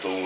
2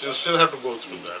you still have to go through that.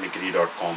migri.com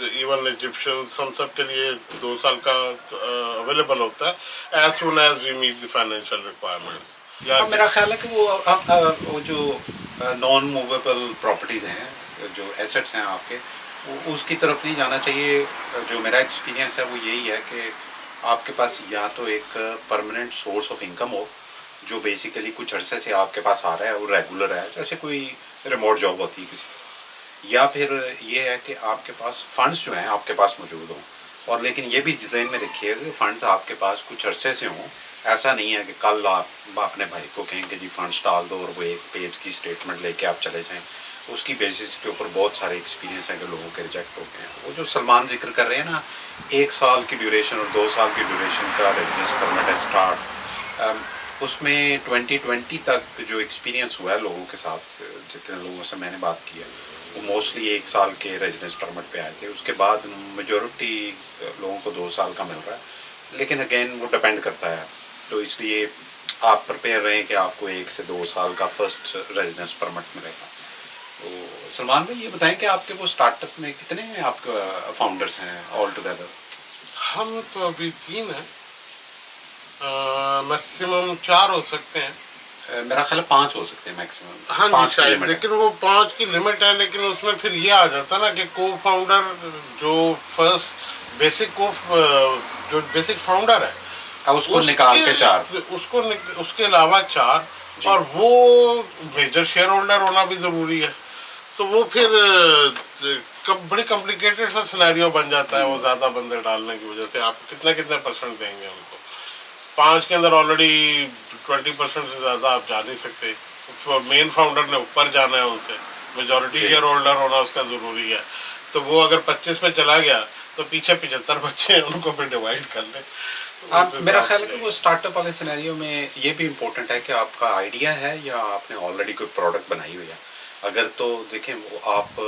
even Egyptians ہم سب کے لیے 2 سال کا اویلیبل ہوتا ہے as soon as we meet the financial requirements. میرا خیال ہے کہ وہ جو نان موویبل پراپرٹیز ہیں جو ایسٹس ہیں آپ کے اس کی طرف نہیں جانا چاہیے. جو میرا ایکسپیرینس ہے وہ یہی ہے کہ آپ کے پاس یا تو ایک پرماننٹ سورس آف انکم ہو جو بیسیکلی کچھ عرصے سے آپ کے پاس آ رہا ہے اور ریگولر ہے, جیسے کوئی ریموٹ جاب ہوتی ہے کسی کے پاس, یا پھر یہ ہے کہ آپ کے پاس فنڈس جو ہیں آپ کے پاس موجود ہوں. اور لیکن یہ بھی ذہن میں رکھیے کہ فنڈس آپ کے پاس کچھ عرصے سے ہوں. ایسا نہیں ہے کہ کل آپ اپنے بھائی کو کہیں کہ جی فنڈس ڈال دو اور وہ ایک پیج کی اسٹیٹمنٹ لے کے آپ چلے جائیں. اس کی بیسس کے اوپر بہت سارے ایکسپیرینس ہیں کہ لوگوں کے ریجیکٹ ہو گئے ہیں. وہ جو سلمان ذکر کر رہے ہیں نا 1 سال کی ڈیوریشن اور 2 سال کی ڈیوریشن کا ریزیڈنس پرمٹ ہے اسٹارٹ, اس میں 2020 تک جو ایکسپیرینس ہوا ہے لوگوں کے ساتھ, جتنے لوگوں سے میں نے بات کی ہے وہ موسٹلی 1 سال کے ریزیڈنس پرمٹ پہ آئے تھے. اس کے بعد میجورٹی لوگوں کو 2 سال کا مل رہا ہے, لیکن اگین وہ ڈپینڈ کرتا ہے. تو اس لیے آپ پرپیئر رہیں کہ آپ کو 1 سے 2 سال کا فرسٹ ریزیڈنس پرمٹ ملے گا. تو سلمان بھائی یہ بتائیں کہ آپ کے وہ اسٹارٹ اپ میں کتنے ہیں آپ کا فاؤنڈرس ہیں آل ٹوگیدر؟ ہم تو ابھی 3 ہیں, میکسیمم 4 ہو سکتے ہیں. میرا خیال ہے 5 ہو سکتے ہیں میکسیمم. ہاں جی شاید, لیکن وہ 5 کی لمٹ ہے. لیکن اس میں پھر یہ آ جاتا نا کہ کو فاؤنڈر جو فرسٹ جو بیسک فاؤنڈر ہے اس کو نکال کے 4, اس کے علاوہ 4 اور وہ میجر شیئر ہولڈر ہونا بھی ضروری ہے. تو وہ پھر بڑی کمپلیکیٹڈ سا سینیریو بن جاتا ہے وہ زیادہ بندے ڈالنے کی وجہ سے. آپ کتنے پرسنٹ دیں گے ان کو؟ 5 کے اندر آلریڈی 20% سے زیادہ آپ جا نہیں سکتے. مین فاؤنڈر نے اوپر جانا ہے, ان سے میجورٹی شیئر ہولڈر ہونا اس کا ضروری ہے. تو وہ اگر 25 پہ چلا گیا تو پیچھے 75 بچے ہیں, ان کو پھر ڈیوائڈ کر لیں. میرا خیال ہے کہ وہ اسٹارٹ اپ والے سینیریو میں یہ بھی امپورٹنٹ ہے کہ آپ کا آئیڈیا ہے یا آپ نے آلریڈی کوئی پروڈکٹ بنائی ہوئی ہے. اگر تو دیکھیں آپ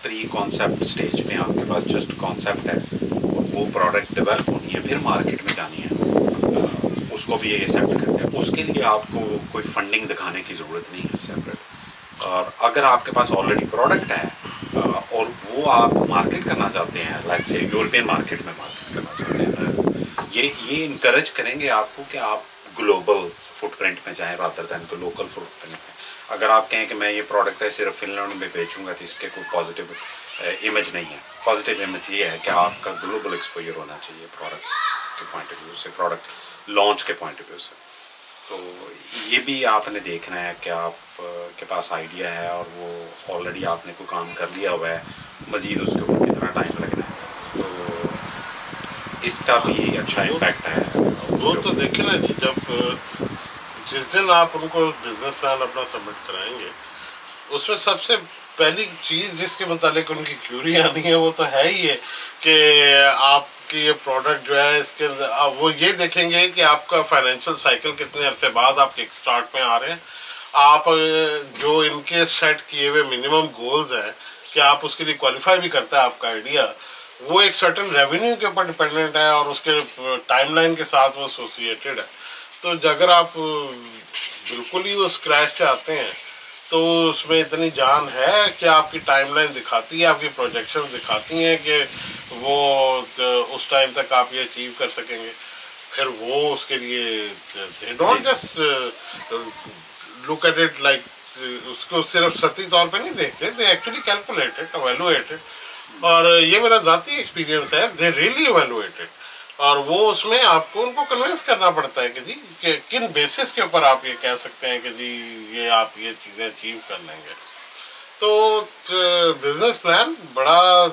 پری کانسیپٹ اسٹیج میں آپ کے پاس جسٹ کانسیپٹ ہے, وہ پروڈکٹ ڈیولپ ہونی ہے, پھر مارکیٹ میں جانی ہے, اس کو بھی ایکسیپٹ کرتے ہیں. اس کے لیے آپ کو کوئی فنڈنگ دکھانے کی ضرورت نہیں ہے سیپریٹ. اور اگر آپ کے پاس آلریڈی پروڈکٹ ہے اور وہ آپ مارکیٹ کرنا چاہتے ہیں, لائک سے یورپین مارکیٹ میں مارکیٹ کرنا چاہتے ہیں, یہ انکریج کریں گے آپ کو کہ آپ گلوبل فٹ پرنٹ میں جائیں رادر دین کو لوکل فٹ پرنٹ میں. اگر آپ کہیں کہ میں یہ پروڈکٹ ہے صرف فن لینڈ میں بیچوں گا تو اس کے کوئی پازیٹیو امیج نہیں ہے. پازیٹیو امیج یہ ہے کہ آپ کا گلوبل ایکسپوجر ہونا چاہیے پروڈکٹ کے پوائنٹ آف ویو سے, پروڈکٹ لانچ کے پوائنٹ آف ویو سے. تو یہ بھی آپ نے دیکھنا ہے کہ آپ کے پاس آئیڈیا ہے اور وہ آلریڈی آپ نے کوئی کام کر لیا ہوا ہے, مزید اس کے اوپر کتنا ٹائم لگنا ہے. تو اس کا بھی اچھا امپیکٹ ہے. وہ تو دیکھیں نا جی, جب جس دن آپ ان کو بزنس پلان اپنا سبمٹ کرائیں گے, اس میں سب سے پہلی چیز جس کے متعلق ان کی کیوری آنی ہے وہ تو ہے ہی ہے کہ آپ کی یہ پروڈکٹ جو ہے اس کے وہ یہ دیکھیں گے کہ آپ کا فائنینشیل سائیکل کتنے عرصے بعد آپ کک اسٹارٹ میں آ رہے ہیں. آپ جو ان کے سیٹ کیے ہوئے منیمم گولز ہیں کہ آپ اس کے لیے کوالیفائی بھی کرتا ہے آپ کا آئیڈیا, وہ ایک سرٹن ریونیو کے اوپر ڈپینڈنٹ ہے اور اس کے ٹائم لائن کے ساتھ وہ ایسوسیٹیڈ ہے. تو اگر آپ بالکل ہی وہ اسکریچ سے آتے ہیں تو اس میں اتنی جان ہے کہ آپ کی ٹائم لائن دکھاتی ہے, آپ کی پروجیکشن دکھاتی ہیں کہ وہ اس ٹائم تک آپ یہ اچیو کر سکیں گے. پھر وہ اس کے لیے they don't just look at it like, اس کو صرف سطحی طور پہ نہیں دیکھتے, they actually calculate it, evaluate it. اور یہ میرا ذاتی ایکسپیرینس ہے, دے ریئلی ایویلویٹ اٹ. اور وہ اس میں آپ کو ان کو کنوینس کرنا پڑتا ہے کہ جی کہ کن بیسس کے اوپر آپ یہ کہہ سکتے ہیں کہ جی یہ آپ یہ چیزیں اچیو کر لیں گے. تو بزنس پلان بڑا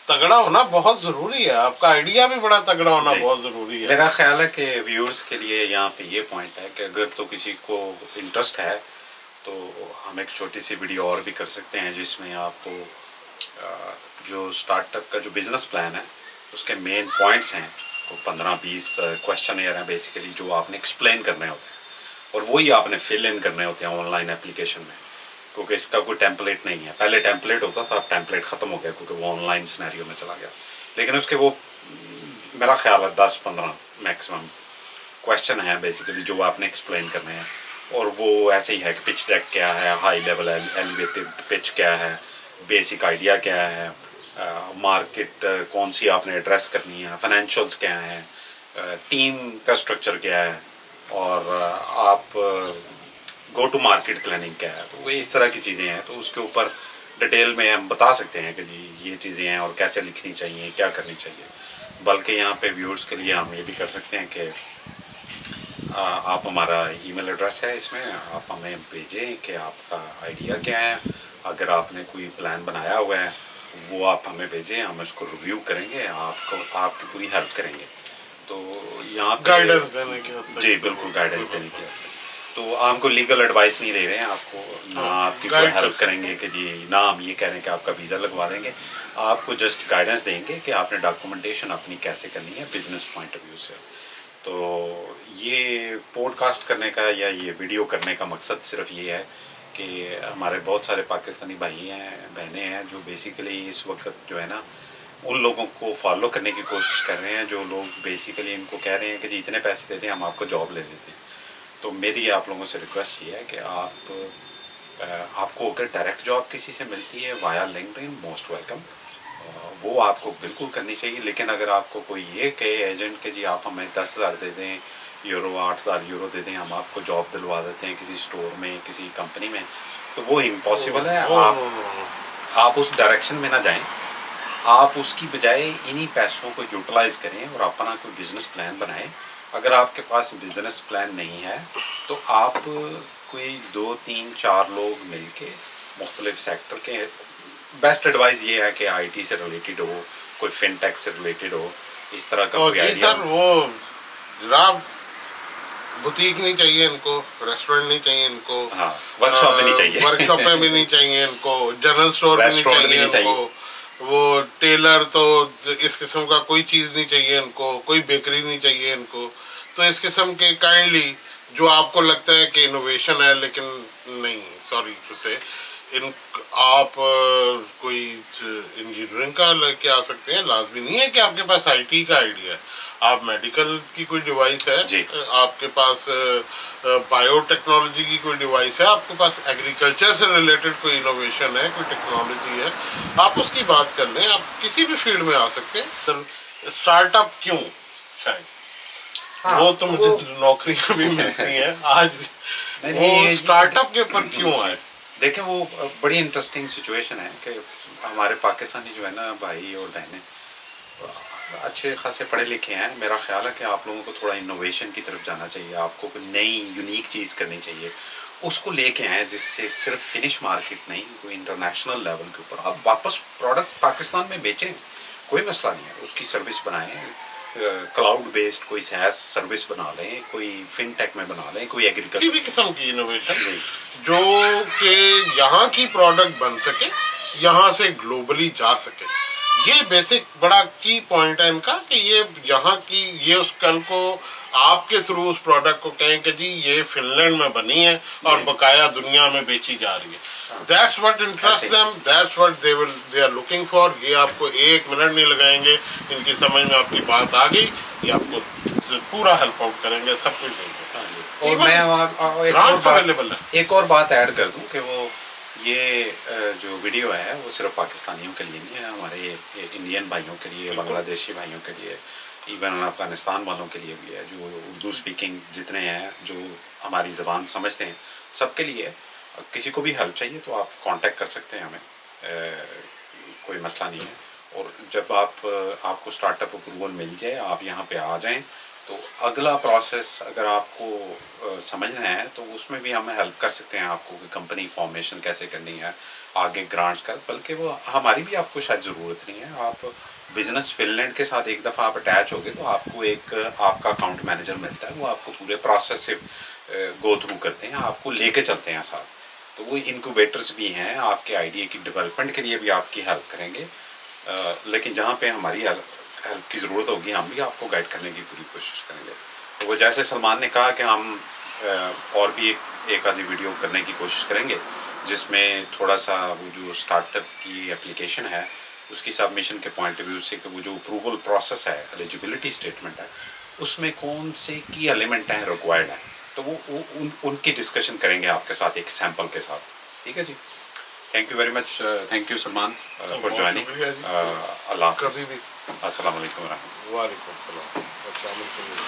تگڑا ہونا بہت ضروری ہے, آپ کا آئیڈیا بھی بڑا تگڑا ہونا بہت ضروری ہے. میرا خیال ہے کہ ویورز کے لیے یہاں پہ یہ پوائنٹ ہے کہ اگر تو کسی کو انٹرسٹ ہے تو ہم ایک چھوٹی سی ویڈیو اور بھی کر سکتے ہیں جس میں آپ کو جو اسٹارٹ اپ کا جو بزنس پلان ہے اس کے مین پوائنٹس ہیں, وہ 15-20 کویشچنیئر ہیں بیسیکلی جو آپ نے ایکسپلین کرنے ہوتے ہیں, اور وہی آپ نے فل ان کرنے ہوتے ہیں آن لائن اپلیکیشن میں, کیونکہ اس کا کوئی ٹیمپلیٹ نہیں ہے. پہلے ٹیمپلیٹ ہوتا تھا, اب ٹیمپلیٹ ختم ہو گیا کیونکہ وہ آن لائن سینیریو میں چلا گیا. لیکن اس کے وہ میرا خیال ہے 10-15 میکسیمم کویشچن ہیں بیسیکلی جو آپ نے ایکسپلین کرنے ہیں. اور وہ ایسے ہی ہے کہ پچ ڈیک کیا ہے, ہائی لیول ایلیویٹڈ پچ کیا ہے, بیسک آئیڈیا کیا ہے, مارکیٹ کون سی آپ نے ایڈریس کرنی ہے، فائنینشیلس کیا ہیں، ٹیم کا اسٹرکچر کیا ہے، اور آپ گو ٹو مارکیٹ پلاننگ کیا ہے. تو وہ اس طرح کی چیزیں ہیں، تو اس کے اوپر ڈیٹیل میں ہم بتا سکتے ہیں کہ جی یہ چیزیں ہیں اور کیسے لکھنی چاہیے، کیا کرنی چاہیے. بلکہ یہاں پہ ویورز کے لیے ہم یہ بھی کر سکتے ہیں کہ آپ ہمارا ای میل ایڈریس ہے، اس میں آپ ہمیں بھیجیں کہ آپ کا آئیڈیا کیا ہے. اگر آپ نے کوئی پلان بنایا ہوا ہے وہ آپ ہمیں بھیجیں، ہم اس کو ریویو کریں گے، آپ کی پوری ہیلپ کریں گے. تو یہاں پہ گائیڈنس دینے کی حد تک. جی بالکل گائیڈنس دینے کی. تو ہم کو لیگل ایڈوائس نہیں دے رہے ہیں آپ کو، نہ آپ کی کوئی ہیلپ کریں گے کہ جی، نہ ہم یہ کہہ رہے ہیں کہ آپ کا ویزا لگوا دیں گے. آپ کو جسٹ گائیڈنس دیں گے کہ آپ نے ڈاکومنٹیشن اپنی کیسے کرنی ہے بزنس پوائنٹ آف ویو سے. تو یہ پوڈ کاسٹ کرنے کا یا یہ ویڈیو کرنے کا مقصد صرف یہ ہے کہ ہمارے بہت سارے پاکستانی بھائی ہیں، بہنیں ہیں، جو بیسیکلی اس وقت جو ہے نا ان لوگوں کو فالو کرنے کی کوشش کر رہے ہیں، جو لوگ بیسیکلی ان کو کہہ رہے ہیں کہ جی اتنے پیسے دیتے ہیں ہم آپ کو جاب لے دیتے ہیں. تو میری آپ لوگوں سے ریکویسٹ یہ ہے کہ آپ کو اگر ڈائریکٹ جاب کسی سے ملتی ہے وایا لنکڈ ان، موسٹ ویلکم، وہ آپ کو بالکل کرنی چاہیے. لیکن اگر آپ کو کوئی یہ کہے ایجنٹ کہ جی آپ ہمیں 10,000 دے دیں یورو، 8,000 یورو دے دیں، ہم آپ کو جاب دلوا دیتے ہیں کسی اسٹور میں، کسی کمپنی میں، تو وہ امپاسبل ہے. آپ اس ڈائریکشن میں نہ جائیں. آپ اس کی بجائے انہی پیسوں کو یوٹیلائز کریں اور اپنا کوئی بزنس پلان بنائیں. اگر آپ کے پاس بزنس پلان نہیں ہے تو آپ کوئی 2 3 4 لوگ مل کے مختلف سیکٹر کے، بیسٹ ایڈوائز یہ ہے کہ آئی ٹی سے ریلیٹڈ ہو، کوئی فن ٹیک سے ریلیٹڈ ہو، اس طرح کا کوئی جی آئیڈیا. سر، وہ جناب بوتیک نہیں چاہیے ان کو، ریسٹورینٹ نہیں چاہیے ان کو، ہاں، ورک شاپ بھی نہیں چاہیے، ورک شاپیں بھی نہیں چاہیے ان کو، جنرل اسٹور بھی نہیں ریسٹورینٹ بھی چاہیے نہیں ان کو، وہ ٹیلر تو اس قسم کا کوئی چیز نہیں چاہیے ان کو، کوئی بیکری نہیں چاہیے ان کو. تو اس قسم کے کائنڈلی جو آپ کو لگتا ہے کہ انوویشن ہے لیکن نہیں، سوری ٹو سے، آپ کوئی انجینئرنگ کا لے کے آ سکتے ہیں. لازمی نہیں ہے کہ آپ کے پاس آئی ٹی کا آئیڈیا ہے. آپ میڈیکل کی کوئی ڈیوائس ہے، جی، آپ کے پاس بایو ٹیکنالوجی کی کوئی ڈیوائس ہے، آپ کے پاس ایگریکلچر سے ریلیٹڈ کوئی انوویشن ہے، کوئی ٹیکنالوجی ہے، آپ اس کی بات کر لیں. آپ کسی بھی فیلڈ میں آ سکتے ہیں. اسٹارٹ اپ کیوں؟ شاید وہ تو مجھے نوکریاں بھی ملتی ہیں آج بھی، وہ اسٹارٹ اپ کے اوپر کیوں آئے؟ دیکھیں وہ بڑی انٹرسٹنگ سچویشن ہے کہ ہمارے پاکستانی جو ہے نا بھائی اور بہنیں اچھے خاصے پڑھے لکھے ہیں. میرا خیال ہے کہ آپ لوگوں کو تھوڑا انوویشن کی طرف جانا چاہیے. آپ کو کوئی نئی یونیک چیز کرنی چاہیے، اس کو لے کے آئیں جس سے صرف فنش مارکیٹ نہیں، کوئی انٹرنیشنل لیول کے اوپر آپ واپس پروڈکٹ پاکستان میں بیچیں. کوئی مسئلہ نہیں ہے، اس کی سروس بنائیں، کلاؤڈ بیسڈ کوئی سیس سروس بنا لیں، کوئی فن ٹیک میں بنا لیں، کوئی کسی ایگریکلچر. بھی قسم کی انوویشن جو کہ یہاں کی پروڈکٹ بن سکے، یہاں سے گلوبلی جا سکے. یہ بیسک بڑا کی پوائنٹ ہے ان کا کہ یہ یہاں کی، یہ اس کل کو آپ کے تھرو اس پروڈکٹ کو کہیں کہ جی یہ فن لینڈ میں بنی ہے اور بقایا دنیا میں بیچی جا رہی ہے. That's what interest them, that's what they are looking for. یہ آپ کو 1 منٹ نہیں لگائیں گے، ان کی سمجھ میں آپ کی بات آ گئی، یہ آپ کو پورا ہیلپ آؤٹ کریں گے، سب کچھ دیں گے. اور میں ایک اور بات ایڈ کر دوں کہ وہ یہ جو ویڈیو ہے وہ صرف پاکستانیوں کے لیے نہیں ہے، ہمارے انڈین بھائیوں کے لیے، بنگلہ دیشی بھائیوں کے لیے، ایون افغانستان والوں کے لیے بھی ہے، جو اردو اسپیکنگ جتنے ہیں، جو ہماری زبان سمجھتے ہیں، سب کے لیے. کسی کو بھی ہیلپ چاہیے تو آپ کانٹیکٹ کر سکتے ہیں ہمیں، کوئی مسئلہ نہیں ہے. اور جب آپ کو اسٹارٹ اپ اپروول مل جائے، آپ یہاں پہ آ جائیں، تو اگلا پروسیس اگر آپ کو سمجھنا ہے تو اس میں بھی ہم ہیلپ کر سکتے ہیں آپ کو کہ کمپنی فارمیشن کیسے کرنی ہے، آگے گرانٹس کا. بلکہ وہ ہماری بھی آپ کو شاید ضرورت نہیں ہے. آپ بزنس فن لینڈ کے ساتھ ایک دفعہ آپ اٹیچ ہو گئے تو آپ کو ایک آپ کا اکاؤنٹ مینیجر ملتا ہے، وہ آپ کو پورے پروسیس سے گو تھرو کرتے ہیں، آپ کو لے کے چلتے ہیں ساتھ. تو وہ انکوبیٹرز بھی ہیں، آپ کے آئیڈیا کی ڈیولپمنٹ کے لیے بھی آپ کی ہیلپ کریں گے. لیکن جہاں پہ ہماری ہیلپ کی ضرورت ہوگی ہم بھی آپ کو گائیڈ کرنے کی پوری کوشش کریں گے. تو وہ جیسے سلمان نے کہا کہ ہم اور بھی ایک آدھی ویڈیو کرنے کی کوشش کریں گے جس میں تھوڑا سا وہ جو اسٹارٹ اپ کی اپلیکیشن ہے اس کی سبمیشن کے پوائنٹ آف ویو سے کہ وہ جو اپروول پروسیس ہے، ایلیجبلٹی اسٹیٹمنٹ ہے، اس میں کون سے کی ایلیمنٹ ہیں ریکوائرڈ ہیں، تو وہ ان کی ڈسکشن کریں گے آپ کے ساتھ ایک سیمپل کے ساتھ. ٹھیک ہے جی. Thank you very much, thank you Salman for بہت جوائننگ. شکریہ جی. اللہ حافظ. کبھی بھی. السلام علیکم ورحمۃ اللہ. وعلیکم السلام. السلام علیکم.